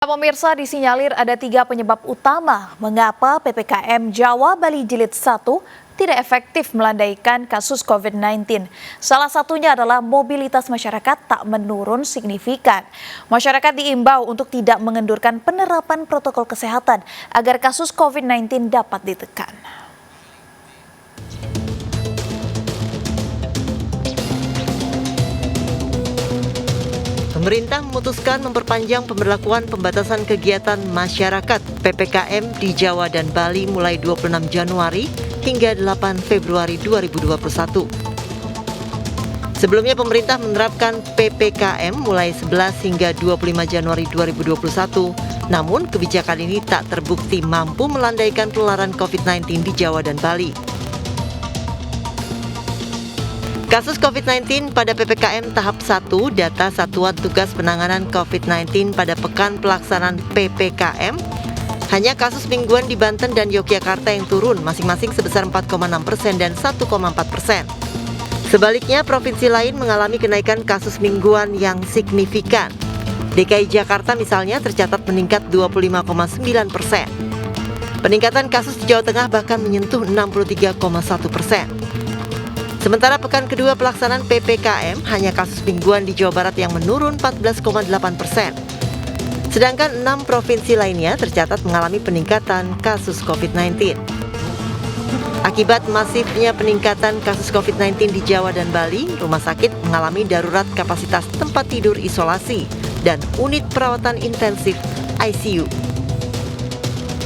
Pemirsa, disinyalir ada 3 penyebab utama mengapa PPKM Jawa Bali Jilid 1 tidak efektif melandaikan kasus COVID-19. Salah satunya adalah mobilitas masyarakat tak menurun signifikan. Masyarakat diimbau untuk tidak mengendurkan penerapan protokol kesehatan agar kasus COVID-19 dapat ditekan. Pemerintah memutuskan memperpanjang pemberlakuan pembatasan kegiatan masyarakat (PPKM) di Jawa dan Bali mulai 26 Januari hingga 8 Februari 2021. Sebelumnya pemerintah menerapkan PPKM mulai 11 hingga 25 Januari 2021, namun kebijakan ini tak terbukti mampu melandaikan penularan COVID-19 di Jawa dan Bali. Kasus COVID-19 pada PPKM tahap 1, data Satuan Tugas Penanganan COVID-19 pada pekan pelaksanaan PPKM, hanya kasus mingguan di Banten dan Yogyakarta yang turun masing-masing sebesar 4,6% dan 1,4%. Sebaliknya, provinsi lain mengalami kenaikan kasus mingguan yang signifikan. DKI Jakarta misalnya tercatat meningkat 25,9%. Peningkatan kasus di Jawa Tengah bahkan menyentuh 63,1%. Sementara pekan kedua pelaksanaan PPKM, hanya kasus mingguan di Jawa Barat yang menurun 14,8%. Sedangkan 6 provinsi lainnya tercatat mengalami peningkatan kasus COVID-19. Akibat masifnya peningkatan kasus COVID-19 di Jawa dan Bali, rumah sakit mengalami darurat kapasitas tempat tidur isolasi dan unit perawatan intensif ICU.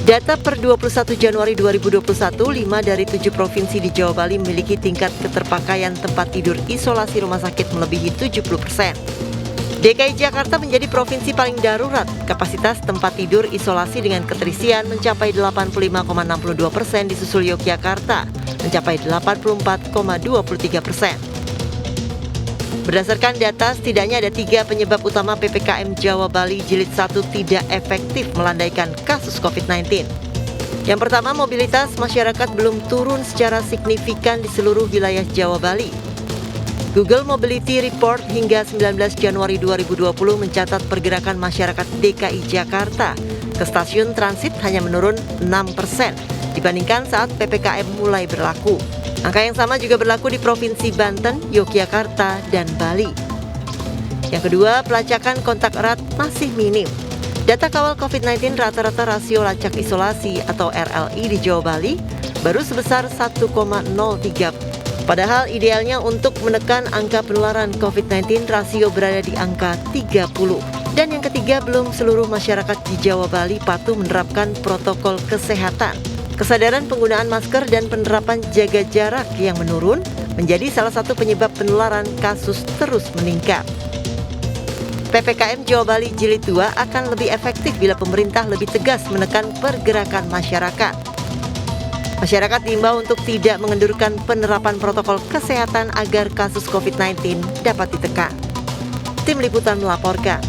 Data per 21 Januari 2021, 5 dari 7 provinsi di Jawa Bali memiliki tingkat keterpakaian tempat tidur isolasi rumah sakit melebihi 70%. DKI Jakarta menjadi provinsi paling darurat, kapasitas tempat tidur isolasi dengan keterisian mencapai 85,62%, disusul Yogyakarta mencapai 84,23%. Berdasarkan data, setidaknya ada 3 penyebab utama PPKM Jawa Bali Jilid 1 tidak efektif melandaikan kasus COVID-19. Yang pertama, mobilitas masyarakat belum turun secara signifikan di seluruh wilayah Jawa Bali. Google Mobility Report hingga 19 Januari 2020 mencatat pergerakan masyarakat DKI Jakarta ke stasiun transit hanya menurun 6% dibandingkan saat PPKM mulai berlaku. Angka yang sama juga berlaku di Provinsi Banten, Yogyakarta, dan Bali. Yang kedua, pelacakan kontak erat masih minim. Data kawal COVID-19 rata-rata rasio lacak isolasi atau RLI di Jawa Bali baru sebesar 1,03. Padahal idealnya untuk menekan angka penularan COVID-19 rasio berada di angka 30. Dan yang ketiga, belum seluruh masyarakat di Jawa Bali patuh menerapkan protokol kesehatan. Kesadaran penggunaan masker dan penerapan jaga jarak yang menurun menjadi salah satu penyebab penularan kasus terus meningkat. PPKM Jawa Bali Jilid 2 akan lebih efektif bila pemerintah lebih tegas menekan pergerakan masyarakat. Masyarakat diimbau untuk tidak mengendurkan penerapan protokol kesehatan agar kasus COVID-19 dapat ditekan. Tim Liputan melaporkan.